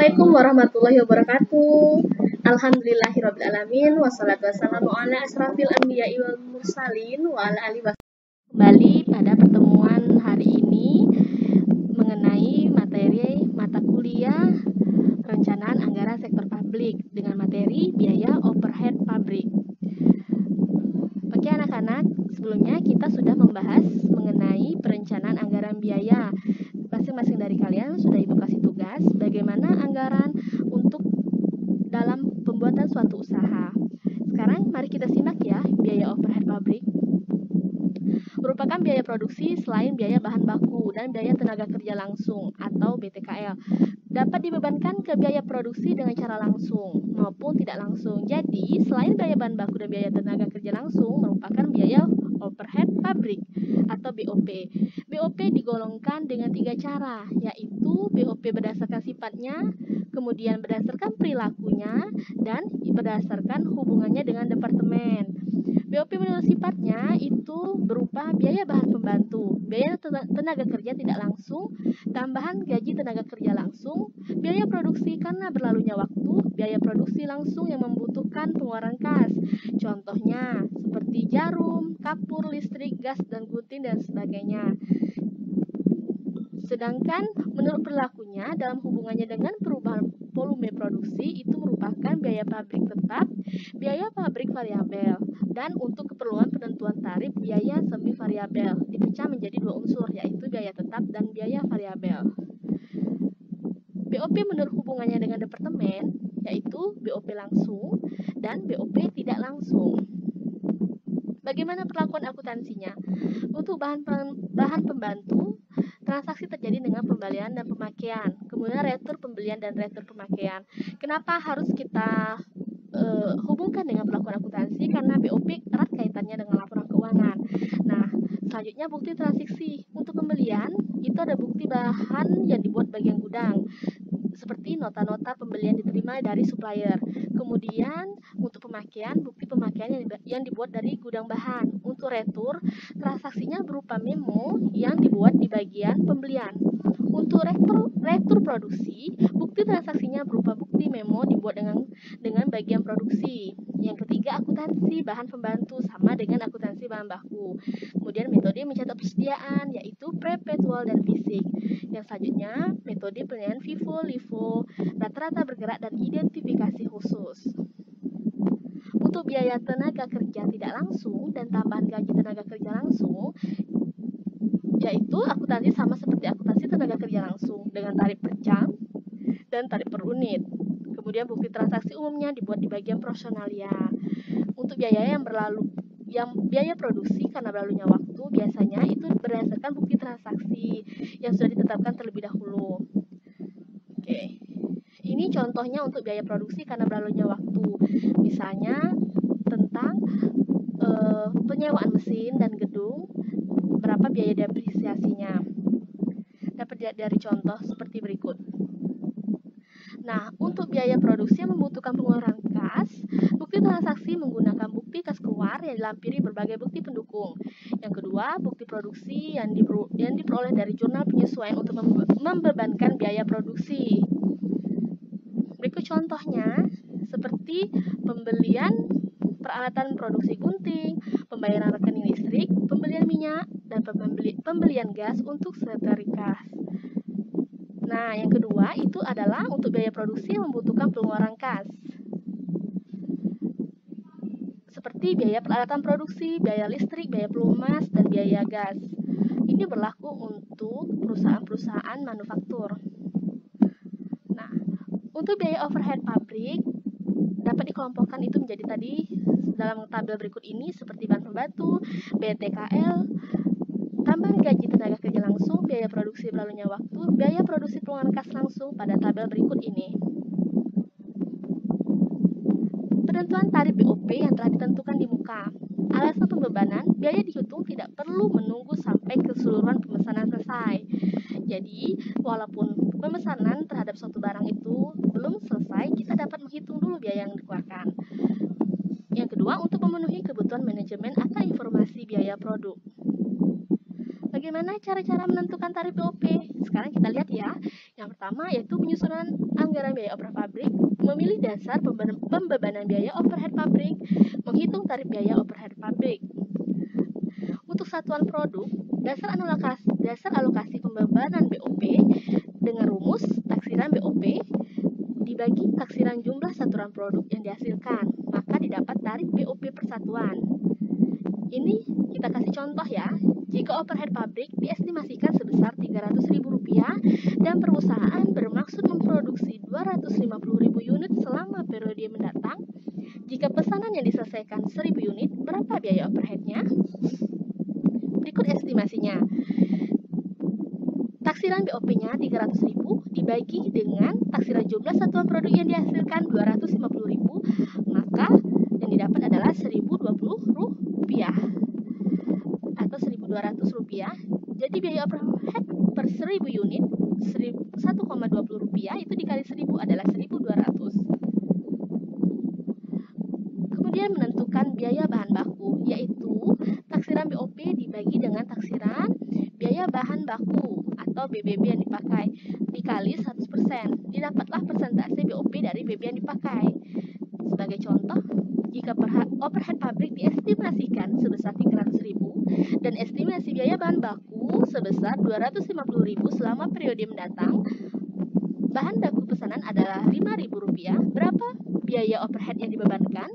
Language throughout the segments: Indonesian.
Assalamualaikum warahmatullahi wabarakatuh. Alhamdulillahirrabbilalamin. Wassalatu wassalamu ala asrafil anbiya'i wal mursalin wa ala alihi wasallam. Kembali pada pertemuan hari ini mengenai materi mata kuliah perencanaan anggaran sektor publik dengan materi biaya overhead pabrik. Oke anak-anak, sebelumnya kita sudah membahas mengenai perencanaan anggaran biaya. Masing-masing dari kalian sudah Ibu kasih tugas bagaimana anggaran untuk dalam pembuatan suatu usaha. Sekarang mari kita simak ya, biaya overhead pabrik merupakan biaya produksi selain biaya bahan baku dan biaya tenaga kerja langsung atau BTKL. Dapat dibebankan ke biaya produksi dengan cara langsung maupun tidak langsung. Jadi, selain biaya bahan baku dan biaya tenaga kerja langsung merupakan biaya overhead pabrik atau BOP. BOP digolongkan dengan 3 cara, yaitu BOP berdasarkan sifatnya, kemudian berdasarkan perilakunya, dan berdasarkan hubungannya dengan departemen. BOP menurut sifatnya itu berupa biaya bahan pembantu, biaya tenaga kerja tidak langsung, tambahan gaji tenaga kerja langsung, biaya produksi karena berlalunya waktu, biaya produksi langsung yang membutuhkan pengeluaran kas. Contohnya seperti jarum, kapur, listrik, gas, dan gunting, dan sebagainya. Sedangkan menurut perilakunya dalam hubungannya dengan perubahan volume produksi itu merupakan biaya pabrik tetap, biaya pabrik variabel, dan untuk keperluan penentuan tarif biaya semi variabel dipecah menjadi 2 unsur, yaitu biaya tetap dan biaya variabel. BOP menurut hubungannya dengan departemen yaitu BOP langsung dan BOP tidak langsung. Bagaimana perlakuan akuntansinya? Untuk bahan pembantu, transaksi terjadi dengan pembelian dan pemakaian, kemudian retur pembelian dan retur pemakaian. Kenapa harus kita hubungkan dengan perlakuan akuntansi? Karena BOP erat kaitannya dengan laporan keuangan. Nah, selanjutnya bukti transaksi. Untuk pembelian, itu ada bukti bahan yang dibuat bagian gudang, seperti nota-nota pembelian diterima dari supplier. Kemudian untuk pemakaian, bukti pemakaian yang dibuat dari gudang bahan. Untuk retur, transaksinya berupa memo yang dibuat di bagian pembelian. Untuk retur produksi, bukti transaksinya berupa bukti memo dibuat dengan bagian produksi. Yang ketiga, akuntansi bahan pembantu sama dengan akuntansi bahan baku. Kemudian metode mencatat persediaan yaitu perpetual dan fisik. Yang selanjutnya, metode penilaian FIFO, LIFO, rata-rata bergerak, dan identifikasi khusus. Untuk biaya tenaga kerja tidak langsung dan tambahan gaji tenaga kerja langsung, yaitu akuntansi sama seperti akuntansi tenaga kerja langsung dengan tarif per jam dan tarif per unit. Kemudian bukti transaksi umumnya dibuat di bagian proporsionalia. Untuk biaya biaya produksi karena berlalunya waktu, biasanya itu berdasarkan bukti transaksi yang sudah ditetapkan terlebih dahulu. Oke. Ini contohnya untuk biaya produksi karena berlalunya waktu. Misalnya tentang penyewaan mesin dan gedung, berapa biaya depresiasinya. Dapat dilihat dari contoh seperti berikut. Nah, untuk biaya produksi yang membutuhkan pengeluaran kas, bukti transaksi menggunakan bukti kas keluar yang dilampiri berbagai bukti pendukung. Yang kedua, bukti produksi yang diperoleh dari jurnal penyesuaian untuk membebankan biaya produksi. Berikut contohnya, seperti pembelian peralatan produksi gunting, pembayaran rekening listrik, pembelian minyak, dan pembelian gas untuk setrika. Nah, yang kedua itu adalah untuk biaya produksi yang membutuhkan pengeluaran kas, seperti biaya peralatan produksi, biaya listrik, biaya pelumas, dan biaya gas. Ini berlaku untuk perusahaan-perusahaan manufaktur. Nah, untuk biaya overhead pabrik dapat dikelompokkan itu menjadi tadi dalam tabel berikut ini seperti bahan pembantu, BTKL, tambahan gaji tenaga kerja langsung, biaya produksi berlalunya waktu, biaya produksi pengeluaran kas langsung pada tabel berikut ini. Penentuan tarif BOP yang telah ditentukan di muka. Alasan pembebanan, biaya dihitung tidak perlu menunggu sampai keseluruhan pemesanan selesai. Jadi, walaupun pemesanan terhadap suatu barang itu belum selesai, kita dapat menghitung dulu biaya yang dikeluarkan. Yang kedua, untuk memenuhi kebutuhan manajemen akan informasi biaya produk. Bagaimana cara-cara menentukan tarif BOP? Sekarang kita lihat ya. Yang pertama yaitu penyusunan anggaran biaya opera pabrik, memilih dasar pembebanan biaya overhead pabrik, menghitung tarif biaya overhead pabrik. Untuk satuan produk, dasar alokasi pembebanan BOP dengan rumus taksiran BOP dibagi taksiran jumlah satuan produk yang dihasilkan, maka didapat tarif BOP per satuan. Ini kita kasih contoh ya. Jika overhead pabrik diestimasikan sebesar Rp300.000 dan perusahaan bermaksud memproduksi 250.000 unit selama periode mendatang, jika pesanan yang diselesaikan 1.000 unit, berapa biaya overheadnya? Berikut estimasinya. Taksiran BOP-nya Rp300.000 dibagi dengan taksiran jumlah satuan produk yang dihasilkan 250.000, maka yang didapat adalah Rp1.020 atau Rp1.200. Jadi biaya overhead per 1.000 unit Rp1,20 itu dikali 1.000 adalah Rp1.200. Kemudian menentukan biaya bahan baku, yaitu taksiran BOP dibagi dengan taksiran biaya bahan baku atau BBB yang dipakai dikali 100%. Didapatlah persentase BOP dari BB yang dipakai. Sebagai contoh, jika overhead pabrik diestimasikan sebesar Rp300.000 dan estimasi biaya bahan baku sebesar Rp250.000 selama periode mendatang, bahan baku pesanan adalah Rp5.000. Berapa biaya overhead yang dibebankan?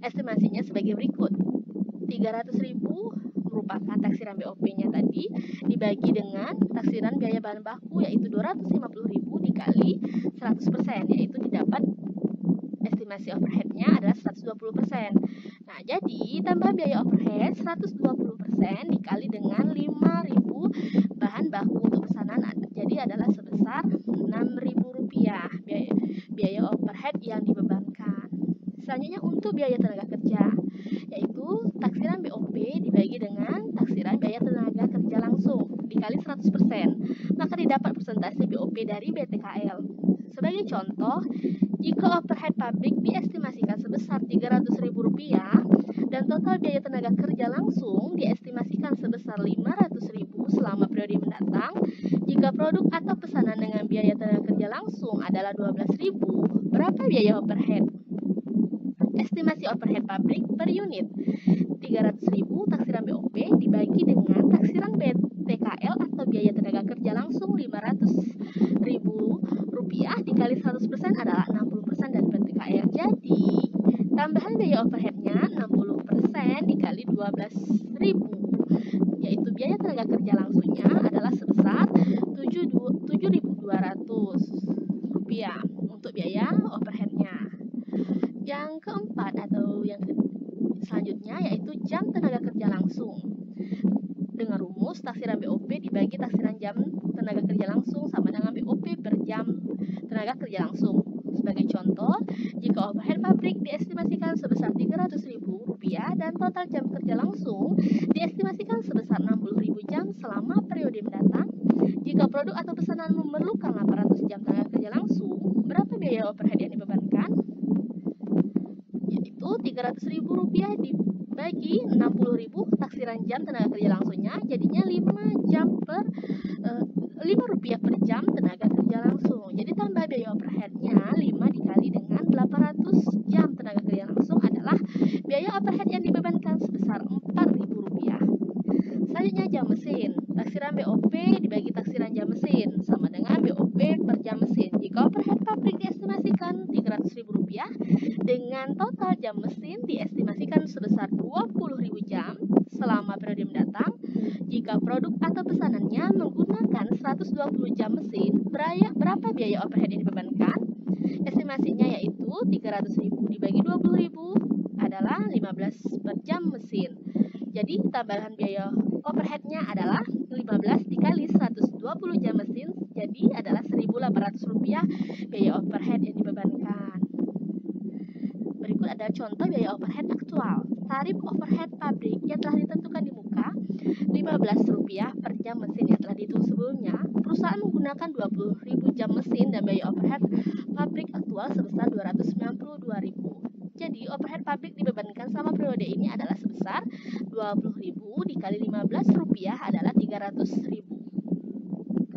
Estimasinya sebagai berikut. Rp300.000 merupakan taksiran BOP-nya tadi dibagi dengan taksiran biaya bahan baku yaitu Rp250.000 dikali 100%, yaitu didapat estimasi overhead-nya adalah 120%. Nah, jadi tambah biaya overhead 120% dikali dengan Rp5.000 bahan baku untuk pesanan, jadi adalah sebesar Rp6.000 biaya overhead yang dibebankan. Selanjutnya untuk biaya tenaga kerja, yaitu taksiran BOP dibagi dengan taksiran biaya tenaga kerja langsung dikali 100%, maka didapat persentase BOP dari BTKL. Sebagai contoh, jika overhead pabrik diestimasikan sebesar Rp300.000 dan total biaya tenaga kerja langsung diestimasikan sebesar Rp500.000 selama periode mendatang, jika produk atau pesanan dengan biaya tenaga kerja langsung adalah Rp12.000, berapa biaya overhead? Estimasi overhead pabrik per unit Rp300.000 taksiran BOP dibagi dengan taksiran BTKL atau biaya tenaga kerja langsung Rp500.000 dikali 100% adalah 60% dari BTKL. Jadi tambahan biaya overheadnya 60% dikali Rp12.000, yaitu biaya tenaga kerja langsungnya adalah sebesar Rp7.200 untuk biaya overheadnya. Yang keempat atau yang selanjutnya yaitu jam tenaga kerja langsung. Dengan rumus taksiran BOP dibagi taksiran jam tenaga kerja langsung sama dengan BOP per jam tenaga kerja langsung. Sebagai contoh, jika overhead pabrik diestimasikan sebesar Rp300.000 dan total jam kerja langsung diestimasikan sebesar 60.000 jam selama periode mendatang, jika produk atau pesanan memerlukan 800 jam tenaga kerja langsung, berapa biaya overhead yang dibebankan? Yaitu Rp300.000 dibagi 60.000 taksiran jam tenaga kerja langsungnya, jadinya Rp5 per jam tenaga kerja langsung. Jadi tambah biaya overheadnya 5 dikali dengan 800 jam tenaga kerja langsung adalah biaya overhead yang dibebankan sebesar Rp4.000. Selanjutnya jam mesin. Taksiran BOP dibagi taksiran jam mesin sama dengan BOP per jam mesin. Jika overhead pabrik diestimasikan Rp300.000 dengan total jam mesin diestimasikan sebesar 20.000 jam selama periode mendatang, jika produk atau pesanannya menggunakan 120 jam mesin, berapa biaya overhead yang dibebankan? Estimasinya yaitu Rp300.000 dibagi 20.000 adalah 15 per jam mesin. Jadi tambahan biaya overheadnya adalah 15 dikali 120 jam mesin, jadi adalah Rp1.800 biaya overhead yang dibebankan. Berikut adalah contoh biaya overhead aktual. Tarif overhead pabrik yang telah ditentukan di muka Rp15 per jam mesin yang telah dihitung sebelumnya. Perusahaan menggunakan 20.000 jam mesin dan biaya overhead pabrik aktual sebesar Rp292.000. Jadi overhead pabrik dibebankan selama periode ini adalah sebesar 20.000 dikali 15 rupiah adalah 300.000.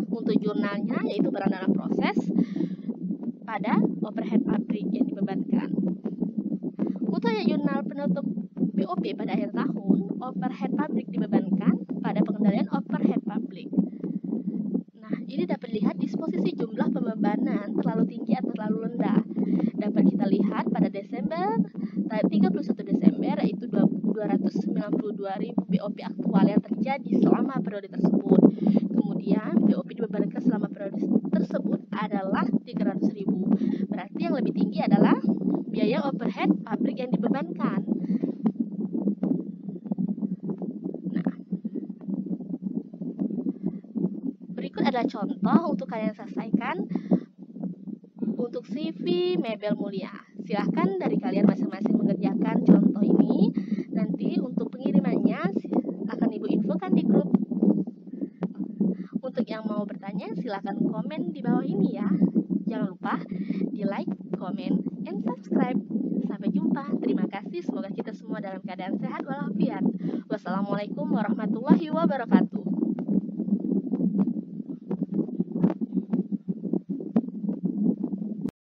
Untuk jurnalnya yaitu barang dalam proses pada overhead pabrik yang dibebankan. Untuk jurnal penutup BOP pada akhir tahun, overhead pabrik dibebankan pada pengendalian overhead pabrik. Nah, ini dapat dilihat disposisi jumlah pembebanan terlalu tinggi atau terlalu rendah. Dapat kita lihat pada Desember, 31 Desember yaitu 292.000 BOP aktual yang terjadi selama periode tersebut. Kemudian BOP dibebankan selama periode tersebut adalah 300.000. Berarti yang lebih tinggi adalah biaya overhead pabrik yang dibebankan. Nah, berikut adalah contoh untuk kalian selesaikan untuk CV Mebel Mulia. Silahkan dari kalian masing-masing mengerjakan contoh ini. Nanti untuk pengirimannya akan Ibu infokan di grup. Untuk yang mau bertanya, silahkan komen di bawah ini ya. Jangan lupa di like, komen, and subscribe. Sampai jumpa. Terima kasih. Semoga kita semua dalam keadaan sehat walafiat. Wassalamualaikum warahmatullahi wabarakatuh.